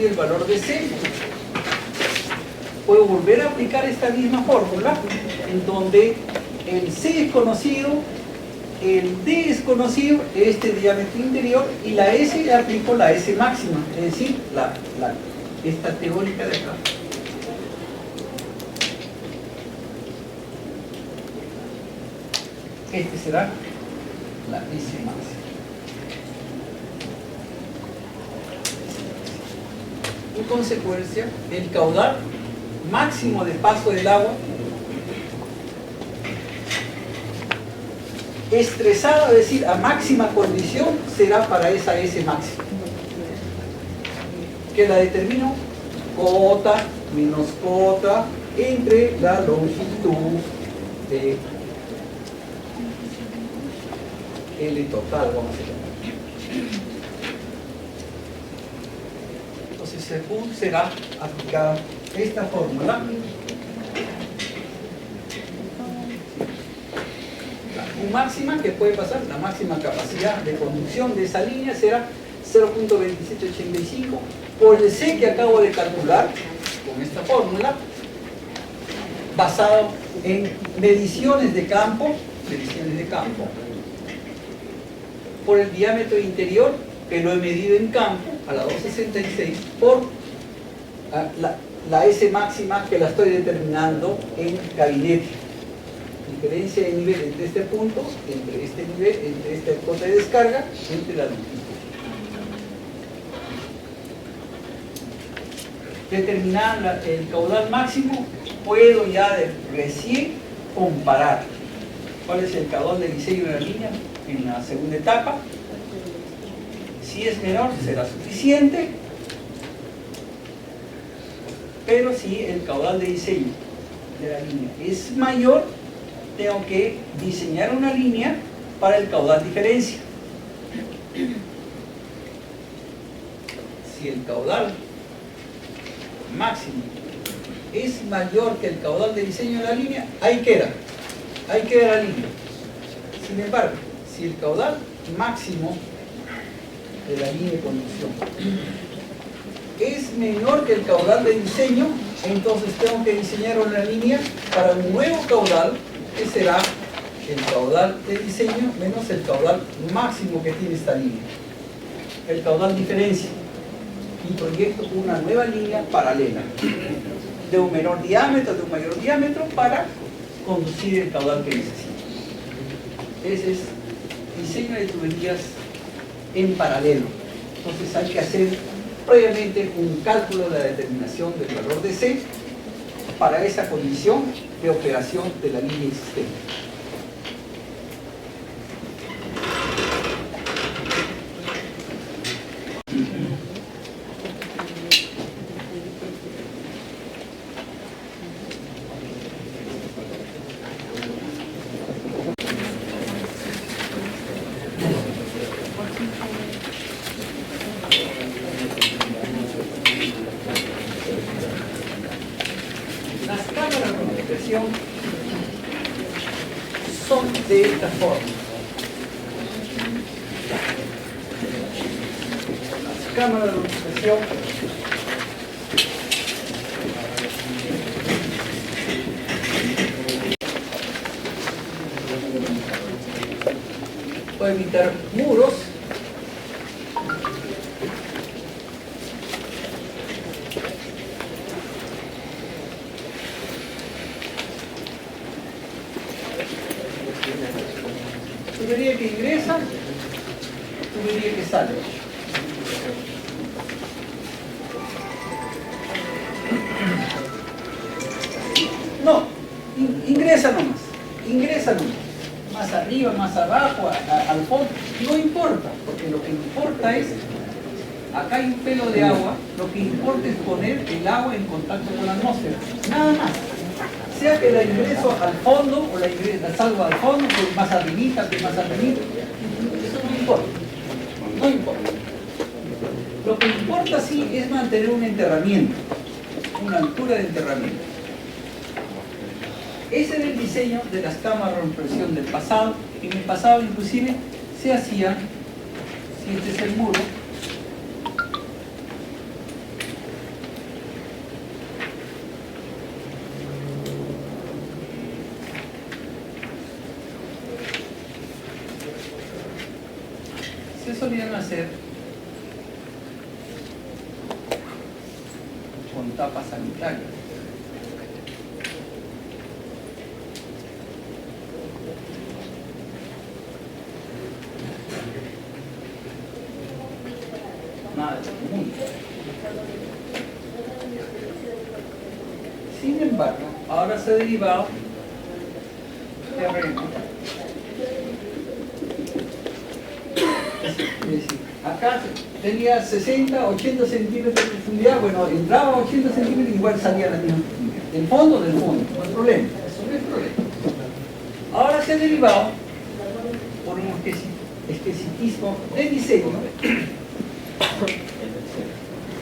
conocido el valor de C, puedo volver a aplicar esta misma fórmula, en donde el C es conocido, el D es conocido, este diámetro interior, y la S le aplico la S máxima, es decir, esta teórica de acá. Este será la S máxima. En consecuencia, el caudal máximo de paso del agua estresado, es decir, a máxima condición, será para esa S máxima, que la determino cota menos cota entre la longitud de L total, vamos a llamar. Entonces, según será aplicada esta fórmula, la U máxima que puede pasar, la máxima capacidad de conducción de esa línea será 0.2785 por el C que acabo de calcular con esta fórmula, basado en mediciones de campo, por el diámetro interior que lo he medido en campo a la 266 por la S máxima que la estoy determinando en gabinete. Diferencia de nivel entre este punto, entre este nivel, entre esta cota de descarga, entre la longitud. Determinar el caudal máximo, puedo ya recién comparar cuál es el caudal de diseño de la línea en la segunda etapa. Si es menor será suficiente, pero si el caudal de diseño de la línea es mayor, tengo que diseñar una línea para el caudal diferencia. Si el caudal máximo es mayor que el caudal de diseño de la línea, ahí queda la línea. Sin embargo, si el caudal máximo de la línea de conducción es menor que el caudal de diseño, entonces tengo que diseñar una línea para un nuevo caudal, que será el caudal de diseño menos el caudal máximo que tiene esta línea, el caudal diferencia, y proyecto una nueva línea paralela de un menor diámetro, de un mayor diámetro, para conducir el caudal que necesito. Ese es diseño de tuberías en paralelo. Entonces hay que hacer previamente un cálculo de la determinación del valor de C para esa condición de operación de la línea existente. Son de esta forma. Las cámaras de lubricación pueden evitar muros, tubería que ingresa, tubería que sale. No, ingresa nomás, más arriba, más abajo, al fondo, no importa, porque lo que importa es, acá hay un pelo de agua, lo que importa es poner el agua en contacto con la atmósfera, nada más. Sea que la ingreso al fondo o la salgo al fondo, pues más arribita, eso no importa. No importa. Lo que importa sí es mantener un enterramiento, una altura de enterramiento. Ese era el diseño de las cámaras de presión del pasado. En el pasado inclusive se hacían, si este es el muro, solían hacer con tapas sanitarias. Nada común. Sin embargo, ahora se ha derivado terreno. Es decir, acá tenía 60, 80 centímetros de profundidad. Bueno, entraba a 80 centímetros y igual salía a la misma profundidad. Del fondo, no hay problema. Eso no es problema. Ahora se ha derivado por un especificismo de diseño.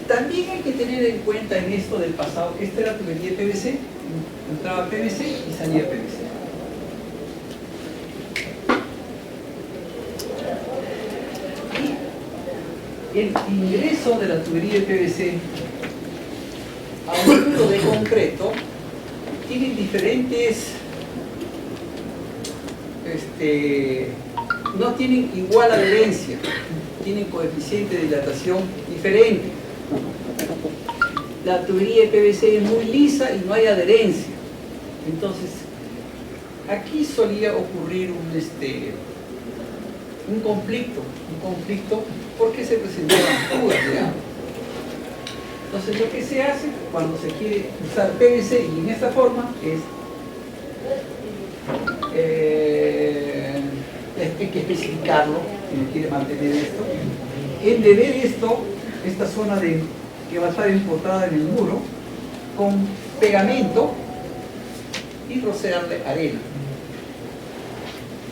También hay que tener en cuenta en esto del pasado que esta era tubería PVC, entraba PVC y salía PVC. Y el ingreso de la tubería de PVC a un muro de concreto tiene diferentes, no tienen igual adherencia, tienen coeficiente de dilatación diferente. La tubería de PVC es muy lisa y no hay adherencia. Entonces, aquí solía ocurrir un conflicto porque se presentaban fugas de agua. Entonces, lo que se hace cuando se quiere usar PVC y en esta forma es hay que especificarlo, si uno quiere mantener esto. Endeber esta zona que va a estar importada en el muro con pegamento y rociarle arena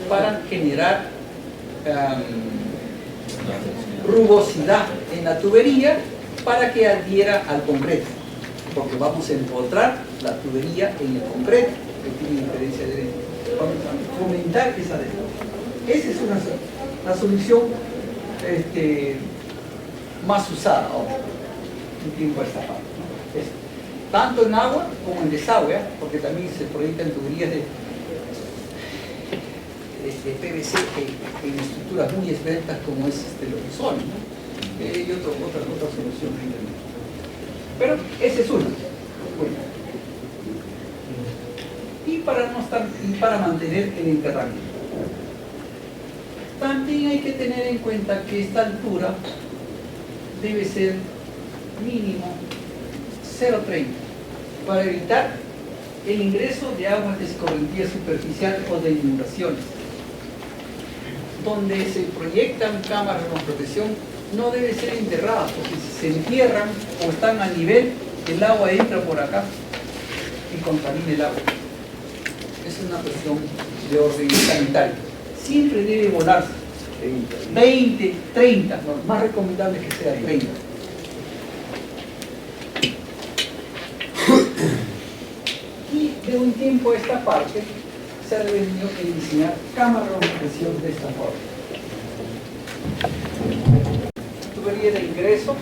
para generar rugosidad en la tubería para que adhiera al concreto, porque vamos a empotrar la tubería en el concreto que tiene diferencia de arena. Vamos a fomentar esa adhesión. Esa es una solución más usada ahora, un tiempo a esta parte, ¿no? Tanto en agua como en desagüe, porque también se proyectan tuberías de PVC en estructuras muy esbeltas como es lo que son, ¿no? Y otra solución. Pero esa es una. Bueno. Y para mantener el enterramiento. También hay que tener en cuenta que esta altura debe ser mínimo 0,30 para evitar el ingreso de aguas de escorrentía superficial o de inundaciones. Donde se proyectan cámaras con protección no debe ser enterradas, porque si se entierran o están a nivel, el agua entra por acá y contamina el agua. Es una cuestión de orden sanitario. Siempre debe volarse 20, 30, lo más recomendable es que sea 30. Y de un tiempo a esta parte se ha venido a diseñar cámaras de presión de esta forma. Tubería de ingreso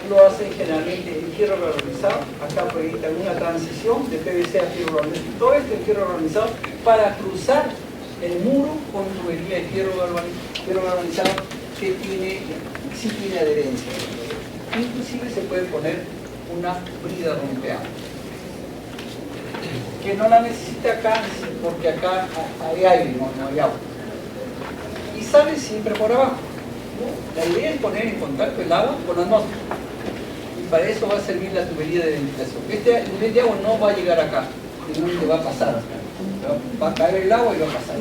lo hacen generalmente en fierro galvanizado. Acá proyectan una transición de PVC a fierro galvanizado. Todo esto en fierro galvanizado para cruzar el muro con tubería de fierro galvanizado que sí tiene adherencia. Inclusive se puede poner una brida rompeagua, que no la necesita acá porque acá hay aire, no hay agua. Y sale siempre por abajo. La idea es poner en contacto el agua con la atmósfera. Y para eso va a servir la tubería de ventilación. Este nivel de agua no va a llegar acá, sino que va a pasar. Va a caer el agua y va a pasar.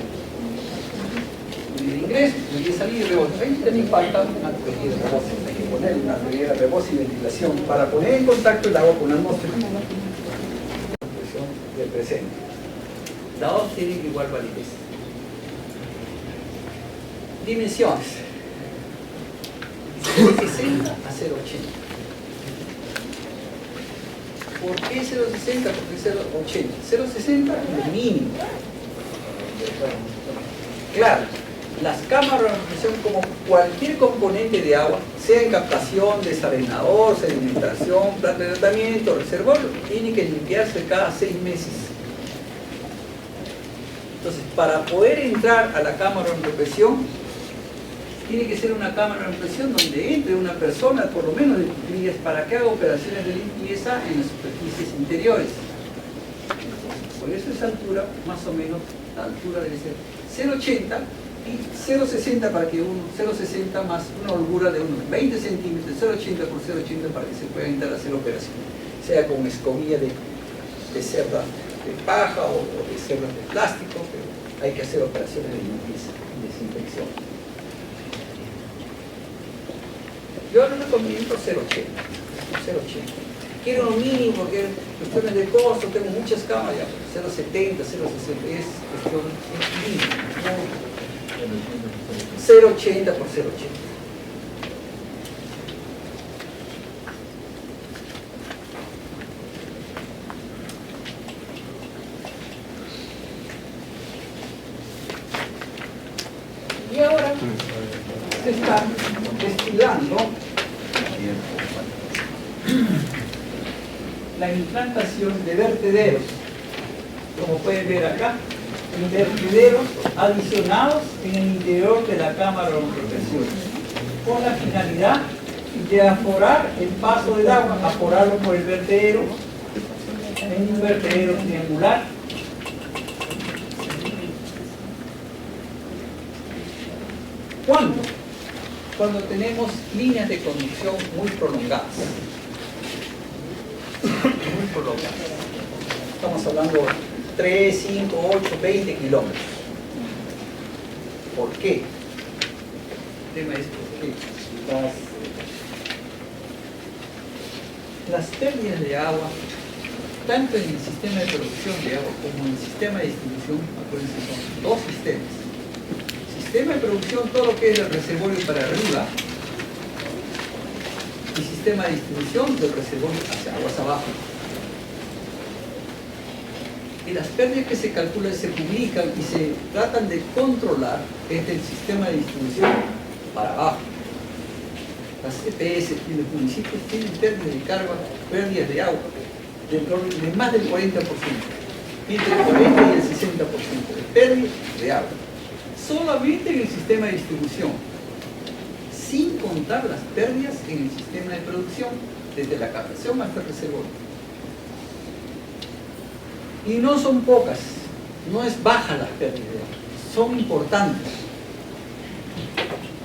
El ingreso, tubería de salida y rebote. Ahí también falta una tubería de rebote. Hay que poner una tubería de rebote y ventilación para poner en contacto el agua con la atmósfera. Del presente. Las dos tienen igual validez. Dimensiones. 0,60 a 0,80. ¿Por qué 0,60? Porque 0,80. 0,60 es el mínimo. Claro, las cámaras de presión, como cualquier componente de agua, sea en captación, desarenador, sedimentación, planta de tratamiento, reservorio, tiene que limpiarse cada 6 meses. Entonces, para poder entrar a la cámara de represión, tiene que ser una cámara de represión donde entre una persona, por lo menos de cuclillas, para que haga operaciones de limpieza en las superficies interiores. Por eso esa altura, más o menos, la altura debe ser 0,80 y 0,60 para que 0,60 más una holgura de unos 20 centímetros, 0,80 por 0,80 para que se pueda entrar a hacer operaciones, sea con escobilla de cerda de paja o de cerdas de plástico, pero hay que hacer operaciones de limpieza y desinfección. Yo no recomiendo 0,80. Quiero un mínimo porque cuestiones de costo, tengo muchas camas ya, 0,70, 0,60, es cuestión mínima. 0,80 por 0,80. Y ahora se está destilando la implantación de vertederos, como pueden ver acá, vertederos adicionados en el interior de la cámara de represión, con la finalidad de aforar el paso del agua, aforarlo por el vertedero, en un vertedero triangular. ¿Cuándo? Cuando tenemos líneas de conducción muy prolongadas. Muy prolongadas. Estamos hablando 3, 5, 8, 20 kilómetros. ¿Por qué? El tema es porque las pérdidas de agua, tanto en el sistema de producción de agua como en el sistema de distribución, acuérdense, son dos sistemas. Sistema de producción, todo lo que es el reservorio para arriba, y sistema de distribución del reservorio hacia aguas abajo. Y las pérdidas que se calculan, se publican y se tratan de controlar desde el sistema de distribución para abajo. Las EPS y los municipios tienen pérdidas de agua de más del 40%, entre el 40 y el 60% de pérdidas de agua. Solamente en el sistema de distribución, sin contar las pérdidas en el sistema de producción, desde la captación hasta el reservorio. Y no son pocas, no es baja las pérdidas de agua, son importantes,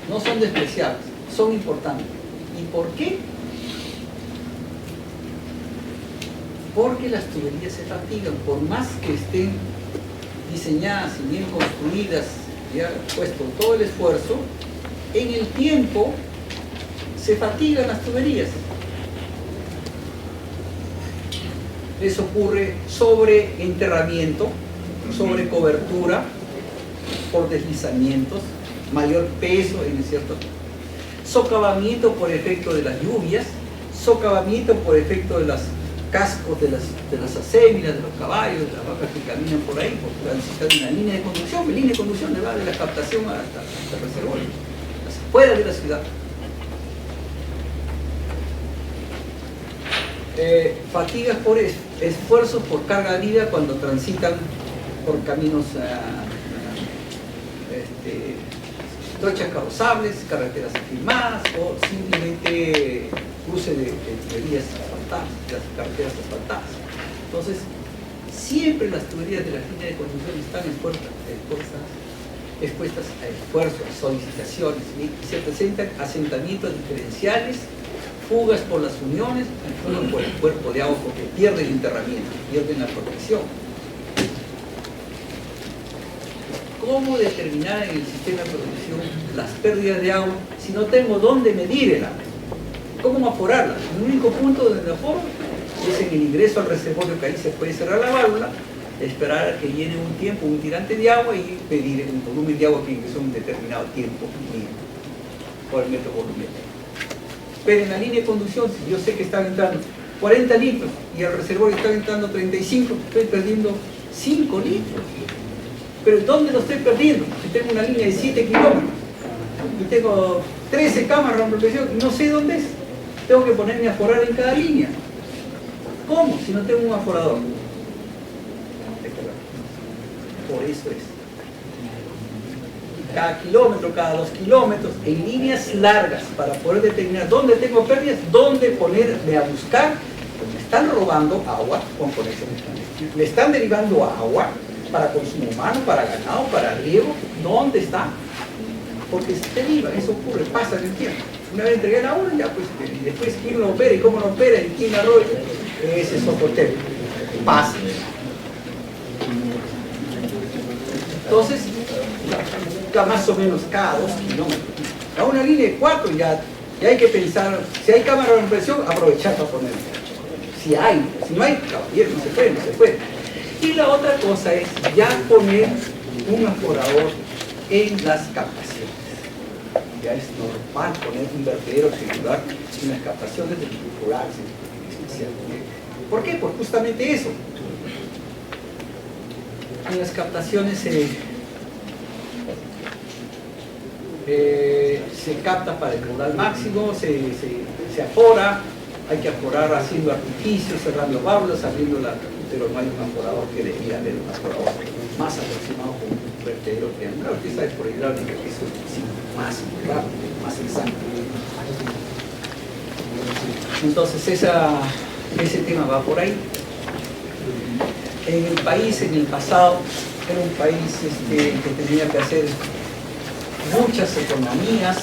no son despreciables, son importantes. ¿Y por qué? Porque las tuberías se fatigan, por más que estén diseñadas y bien construidas, y ha puesto todo el esfuerzo, en el tiempo se fatigan las tuberías. Les ocurre sobreenterramiento, sobrecobertura por deslizamientos, mayor peso en cierto, socavamiento por efecto de las lluvias, socavamiento por efecto de los cascos de las acémilas, de los caballos, de las vacas que caminan por ahí, porque transitan una línea de conducción. La línea de conducción le va de la captación hasta el reservorio, fuera de la ciudad. Fatigas por esfuerzos por carga de vida cuando transitan por caminos trochas carrozables, carreteras afirmadas o simplemente cruce de vías asfaltadas, de las carreteras asfaltadas. Entonces, siempre las tuberías de la línea de conducción están expuestas a esfuerzos, a solicitaciones, y se presentan asentamientos diferenciales, fugas por las uniones y fugas por el cuerpo de agua porque pierden el enterramiento, pierden la protección. ¿Cómo determinar en el sistema de producción las pérdidas de agua si no tengo dónde medir el agua? ¿Cómo aforarla? El único punto donde la aforo es en el ingreso al reservorio, que ahí se puede cerrar la válvula, esperar a que llene un tiempo, un tirante de agua y pedir un volumen de agua que ingresó en un determinado tiempo por el metro volumétrico. Pero en la línea de conducción, si yo sé que están entrando 40 litros y al reservorio están entrando 35, estoy perdiendo 5 litros. Pero ¿dónde lo estoy perdiendo? Si tengo una línea de 7 kilómetros y tengo 13 cámaras de represión y no sé dónde es, tengo que ponerme a aforar en cada línea. ¿Cómo? Si no tengo un aforador. Por eso es. cada kilómetro, cada 2 kilómetros, en líneas largas, para poder determinar dónde tengo pérdidas, dónde ponerme a buscar. Pues me están robando agua con conexiones clandestinas, me están derivando agua para consumo humano, para ganado, para riego. ¿Dónde está? Porque se deriva, eso ocurre, pasa en el tiempo. Una vez entregué la obra, ya pues, y después quién lo opera y cómo lo opera y quién la roba, ese es otro tema. Pasa. Entonces, ya más o menos cada 2 kilómetros. A una línea de 4 ya hay que pensar, si hay cámara de impresión, aprovechar para ponerla. Si hay, si no hay, caballero, no se puede, no se puede. Y la otra cosa es ya poner un aforador en las captaciones. Ya es normal poner un vertedero circular en las captaciones de circulares especialmente. ¿Por qué? Por justamente eso. En las captaciones se capta para el caudal máximo, se afora, hay que aforar haciendo artificios, cerrando válvulas, abriendo la, pero no hay un aforador que debiera haber un aforador más aproximado con un vertedero triangular. Usted sabe por hidráulica que eso es más rápido, más exacto. Entonces ese tema va por ahí. En el país, en el pasado, era un país que tenía que hacer muchas economías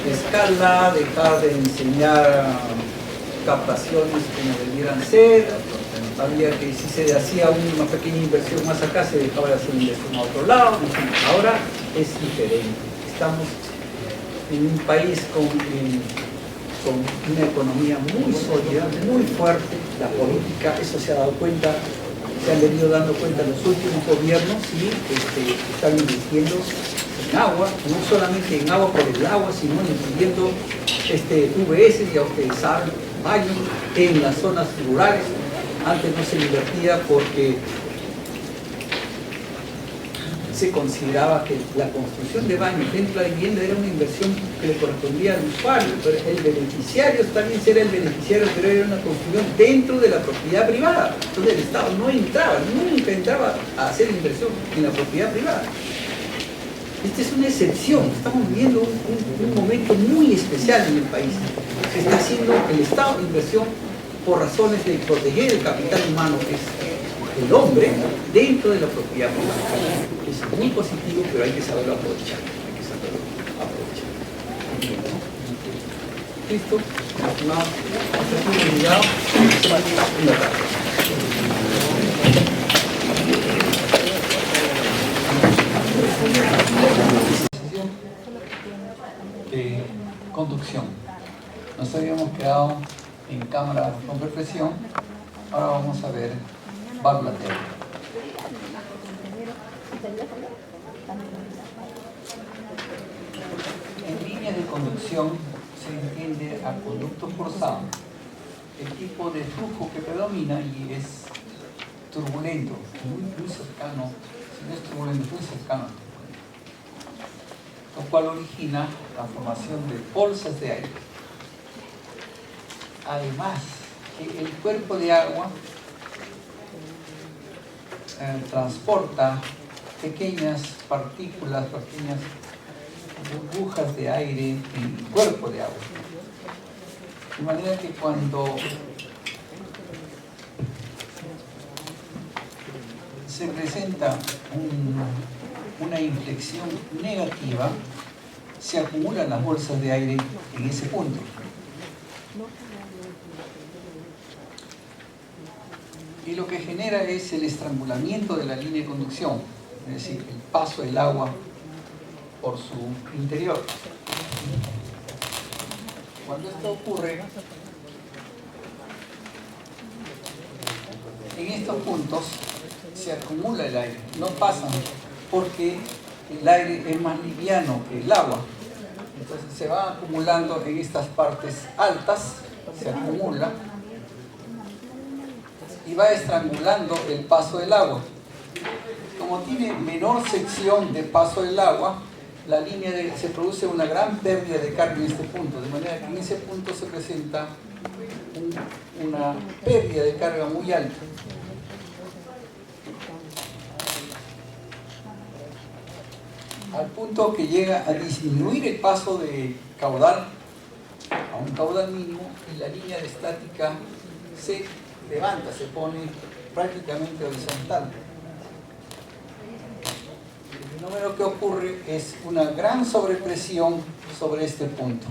de escala, dejar de enseñar captaciones como debieran ser. Había que, si se hacía una pequeña inversión más acá, se dejaba de hacer una inversión a otro lado. Ahora es diferente. Estamos en un país con una economía muy sólida, muy fuerte. La política, eso se ha dado cuenta, se han venido dando cuenta los últimos gobiernos y están invirtiendo en agua, no solamente en agua por el agua, sino incluyendo VS, ya ustedes saben, baños en las zonas rurales. Antes no se invertía porque se consideraba que la construcción de baños dentro de la vivienda era una inversión que le correspondía al usuario, pero el beneficiario también era el beneficiario, pero era una construcción dentro de la propiedad privada. Entonces el Estado no entraba, nunca entraba a hacer inversión en la propiedad privada. Esta es una excepción, estamos viviendo un momento muy especial en el país. Se está haciendo el Estado inversión por razones de proteger el capital humano, que es el hombre, dentro de la propiedad privada. Es muy positivo, pero hay que saberlo aprovechar. Hay que saberlo aprovechar. ¿Listo? Estimado, hasta aquí hemos llegado. De conducción. Nos habíamos quedado en cámara con presión. Ahora vamos a ver válvula térmica. En línea de conducción se entiende a conducto forzado el tipo de flujo que predomina y es turbulento, muy cercano, si no es turbulento, muy cercano, lo cual origina la formación de bolsas de aire. Además, que el cuerpo de agua transporta pequeñas partículas, pequeñas burbujas de aire en el cuerpo de agua. De manera que cuando se presenta una inflexión negativa, se acumulan las bolsas de aire en ese punto. Y lo que genera es el estrangulamiento de la línea de conducción, es decir, el paso del agua por su interior. Cuando esto ocurre, en estos puntos se acumula el aire, no pasan porque el aire es más liviano que el agua. Entonces se va acumulando en estas partes altas, se acumula y va estrangulando el paso del agua. Como tiene menor sección de paso del agua, la línea se produce una gran pérdida de carga en este punto, de manera que en ese punto se presenta una pérdida de carga muy alta. al punto que llega a disminuir el paso de caudal a un caudal mínimo y la línea de estática se levanta, se pone prácticamente horizontal. El fenómeno que ocurre es una gran sobrepresión sobre este punto,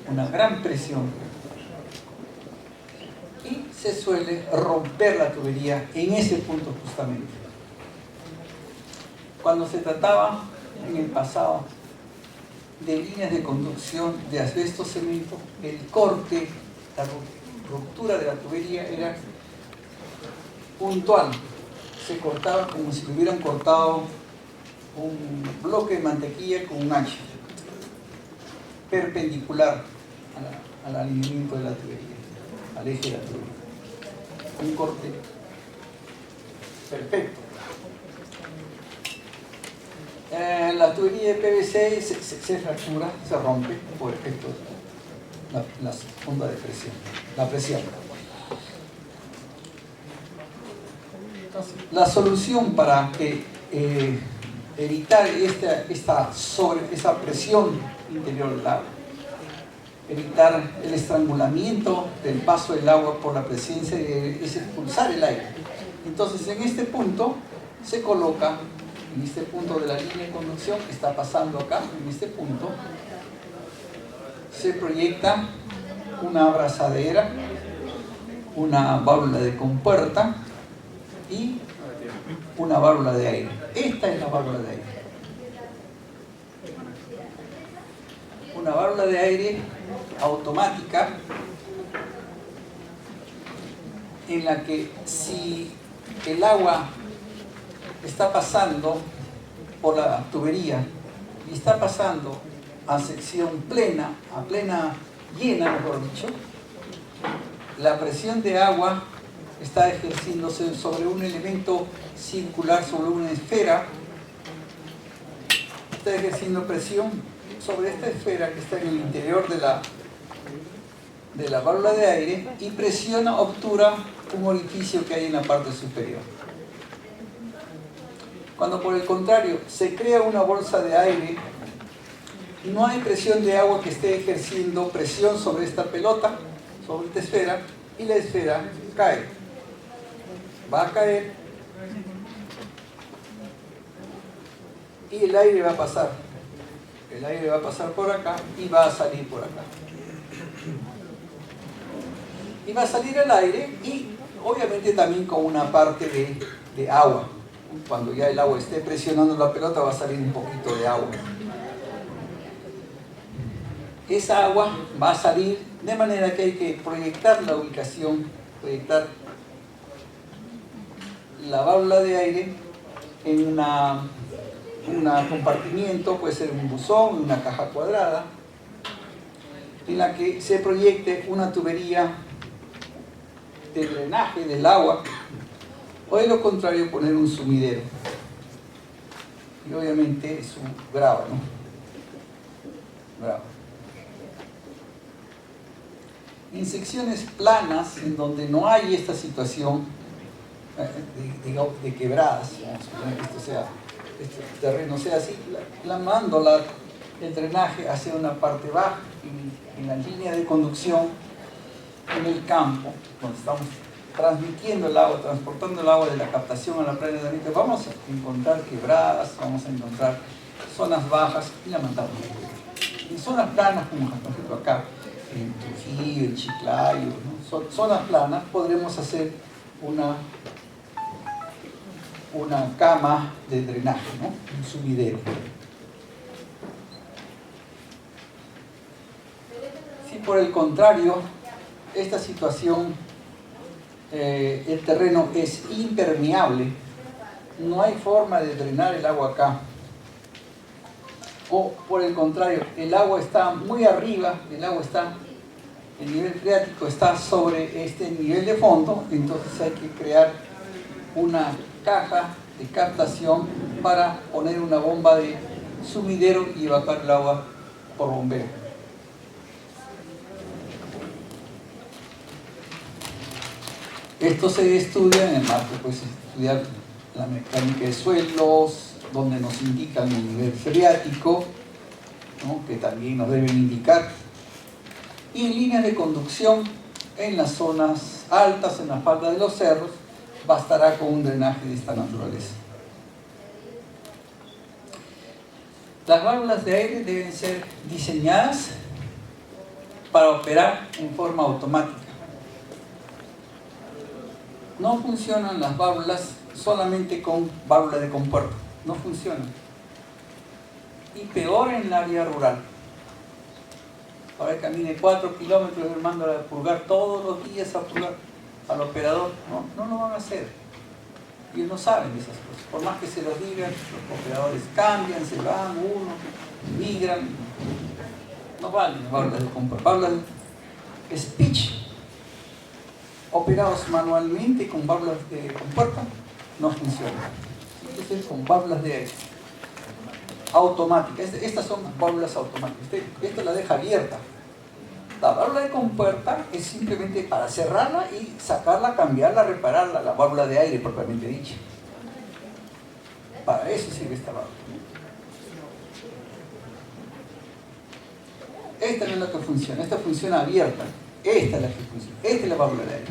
una gran presión, y se suele romper la tubería en ese punto justamente. Cuando se trataba en el pasado de líneas de conducción de asbesto cemento, el corte, la ruptura de la tubería era puntual. Se cortaba como si le hubieran cortado un bloque de mantequilla con un hacha, perpendicular al alineamiento de la tubería, al eje de la tubería. Un corte perfecto. La tubería de PVC se fractura, se rompe por efecto de la onda de presión, la presión. Entonces, la solución para evitar esa presión interior del agua, evitar el estrangulamiento del paso del agua por la presencia es expulsar el aire. Entonces, en este punto se coloca, en este punto de la línea de conducción que está pasando acá, en este punto, se proyecta una abrazadera, una válvula de compuerta y una válvula de aire. Esta es la válvula de aire. Una válvula de aire automática en la que si el agua está pasando por la tubería y está pasando a sección plena, a plena llena, mejor dicho, la presión de agua está ejerciéndose sobre un elemento circular, sobre una esfera, está ejerciendo presión sobre esta esfera que está en el interior de la válvula de aire y presiona, obtura un orificio que hay en la parte superior. Cuando por el contrario se crea una bolsa de aire, no hay presión de agua que esté ejerciendo presión sobre esta pelota, sobre esta esfera, y la esfera cae. Va a caer y el aire va a pasar. El aire va a pasar por acá y va a salir por acá. Y va a salir el aire y obviamente también con una parte de agua. Cuando ya el agua esté presionando la pelota va a salir un poquito de agua. Esa agua va a salir de manera que hay que proyectar la ubicación, proyectar la válvula de aire en un compartimiento, puede ser un buzón, una caja cuadrada, en la que se proyecte una tubería de drenaje del agua, o de lo contrario poner un sumidero. Y obviamente es un grava, ¿no? Grava. En secciones planas, en donde no hay esta situación de quebradas, vamos a suponer que este terreno sea así, mando el drenaje hacia una parte baja, en la línea de conducción, en el campo, donde estamos transmitiendo el agua, transportando el agua de la captación a la playa de Danite, vamos a encontrar quebradas, vamos a encontrar zonas bajas y la mandamos. En zonas planas, como por ejemplo acá, en Trujillo, en Chiclayo, ¿no? Zonas planas, podremos hacer una cama de drenaje, ¿no? Un sumidero. Si por el contrario, esta situación, el terreno es impermeable, no hay forma de drenar el agua acá, o por el contrario, el agua está muy arriba, el nivel freático está sobre este nivel de fondo, entonces hay que crear una caja de captación para poner una bomba de sumidero y evacuar el agua por bombeo. Esto se estudia en el marco, pues estudiar la mecánica de suelos, donde nos indican el nivel freático, ¿no?, que también nos deben indicar, y en líneas de conducción en las zonas altas, en la falda de los cerros, bastará con un drenaje de esta naturaleza. Las válvulas de aire deben ser diseñadas para operar en forma automática. No funcionan las válvulas solamente con válvula de compuerta, no funcionan. Y peor en el área rural. Ahora camine 4 kilómetros, le mando a purgar todos los días a purgar al operador. No lo van a hacer. Ellos no saben esas cosas. Por más que se los digan, los operadores cambian, se van, migran. No valen válvulas de compuerta. Válvulas de speech operados manualmente con válvulas de compuerta no funcionan. Entonces con válvulas de aire automáticas. Estas son válvulas automáticas. Esta la deja abierta. La válvula de compuerta es simplemente para cerrarla y sacarla, cambiarla, repararla, la válvula de aire propiamente dicha. Para eso sirve esta válvula. Esta no es la que funciona, esta funciona abierta. Esta es la que funciona, esta es la válvula de aire.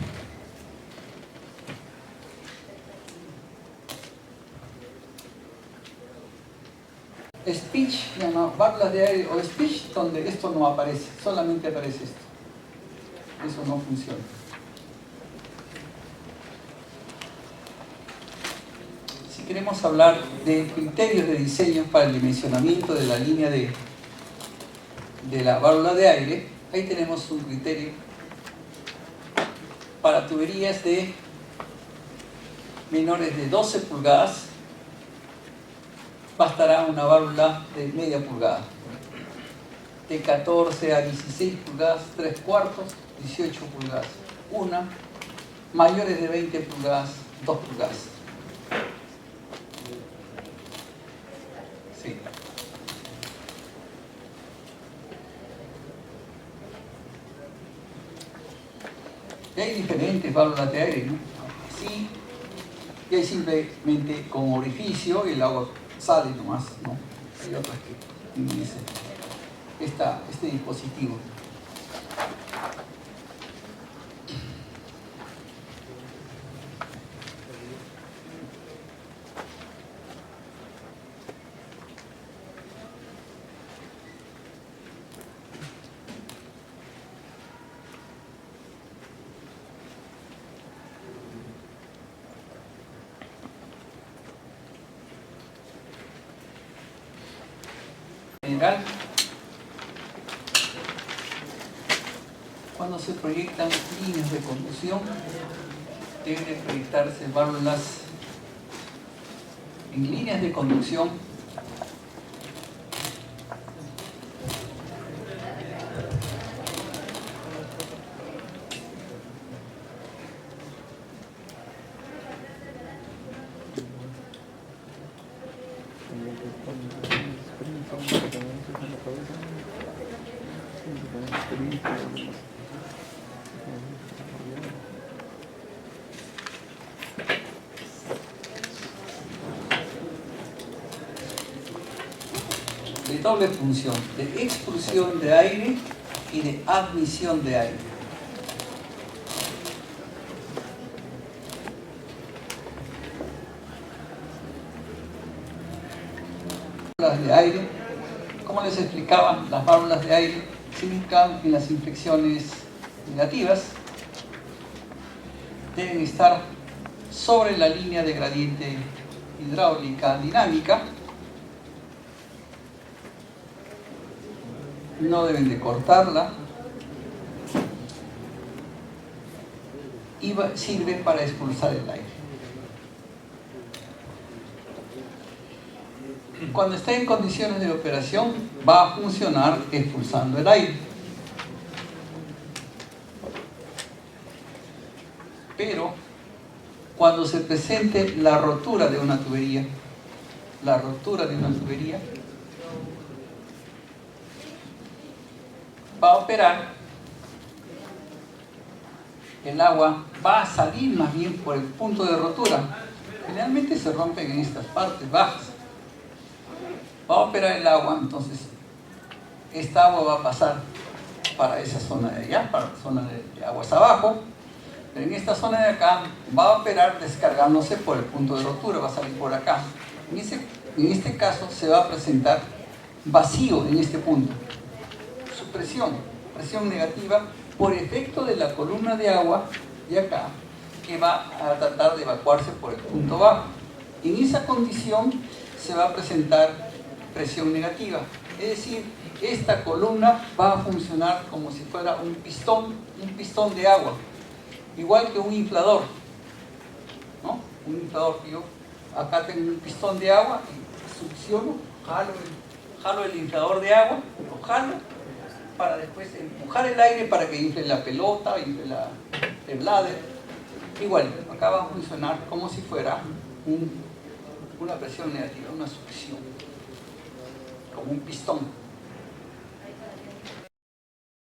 Speech, llama válvulas de aire o speech, donde esto no aparece, solamente aparece esto. Eso no funciona. Si queremos hablar de criterios de diseño para el dimensionamiento de la línea de la válvula de aire, ahí tenemos un criterio para tuberías de menores de 12 pulgadas. Bastará una válvula de media pulgada. De 14 a 16 pulgadas, 3/4, 18 pulgadas, una. Mayores de 20 pulgadas, 2 pulgadas. Sí. Y hay diferentes válvulas de aire, ¿no? Sí. Y hay simplemente con orificio y el agua sale nomás, ¿no? Hay otras que tienen este dispositivo. General, cuando se proyectan líneas de conducción, deben de proyectarse válvulas en líneas de conducción de doble función, de expulsión de aire y de admisión de aire. Válvulas de aire, como les explicaba, las válvulas de aire se ubican en las inflexiones negativas, deben estar sobre la línea de gradiente hidráulica dinámica, no deben de cortarla y sirve para expulsar el aire. Cuando está en condiciones de operación va a funcionar expulsando el aire, pero cuando se presente la rotura de una tubería, va a operar, el agua va a salir más bien por el punto de rotura. Generalmente se rompen en estas partes bajas, va a operar el agua, entonces esta agua va a pasar para esa zona de allá, para la zona de aguas abajo, pero en esta zona de acá va a operar descargándose por el punto de rotura, va a salir por acá. En este caso se va a presentar vacío en este punto, su presión negativa por efecto de la columna de agua de acá, que va a tratar de evacuarse por el punto bajo. En esa condición se va a presentar presión negativa, es decir, esta columna va a funcionar como si fuera un pistón de agua, igual que un inflador, ¿no? Un inflador que yo acá tengo un pistón de agua y succiono, jalo el inflador de agua, lo jalo para después empujar el aire para que infle la pelota, infle el bladder. Igual, acá va a funcionar como si fuera una presión negativa, una succión, como un pistón.